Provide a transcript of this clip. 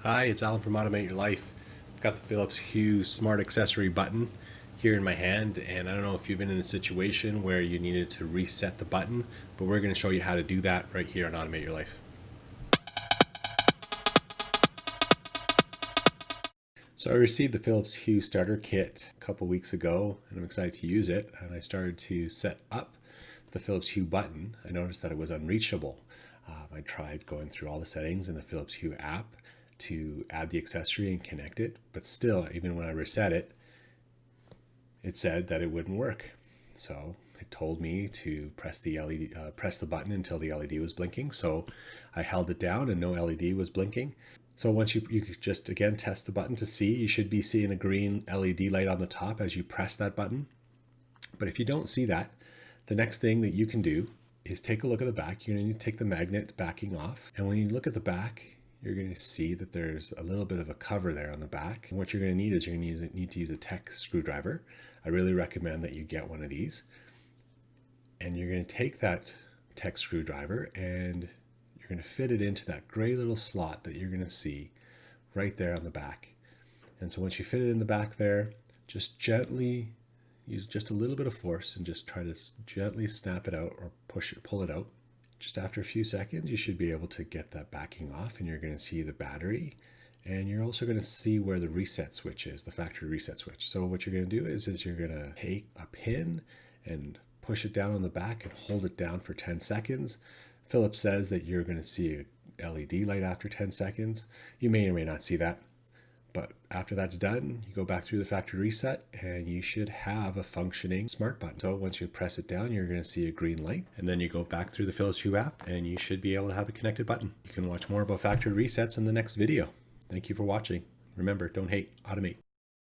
Hi, it's Alan from Automate Your Life. I've got the Philips Hue Smart Accessory button here in my hand, and I don't know if you've been in a situation where you needed to reset the button, but we're going to show you how to do that right here on Automate Your Life. So I received the Philips Hue Starter Kit a couple weeks ago, and I'm excited to use it, and I started to set up the Philips Hue button. I noticed that it was unreachable. I tried going through all the settings in the Philips Hue app to add the accessory and connect it, but still, even when I reset it, it said that it wouldn't work. So it told me to press the button until the LED was blinking. So I held it down and no LED was blinking. So once you could just again test the button to see, you should be seeing a green LED light on the top as you press that button. But if you don't see that, the next thing that you can do is take a look at the back. You're going to need to take the magnet backing off. And when you look at the back, you're going to see that there's a little bit of a cover there on the back. And what you're going to need is you're going to need to use a tech screwdriver. I really recommend that you get one of these. And you're going to take that tech screwdriver and you're going to fit it into that gray little slot that you're going to see right there on the back. And so once you fit it in the back there, just gently use just a little bit of force and just try to gently snap it out or pull it out. Just after a few seconds, you should be able to get that backing off, and you're going to see the battery, and you're also going to see where the reset switch is, the factory reset switch. So what you're going to do is you're going to take a pin and push it down on the back and hold it down for 10 seconds. Philips says that you're going to see a LED light after 10 seconds. You may or may not see that. But after that's done, you go back through the factory reset and you should have a functioning smart button. So once you press it down, you're going to see a green light, and then you go back through the Philips Hue app and you should be able to have a connected button. You can watch more about factory resets in the next video. Thank you for watching. Remember, don't hate, automate.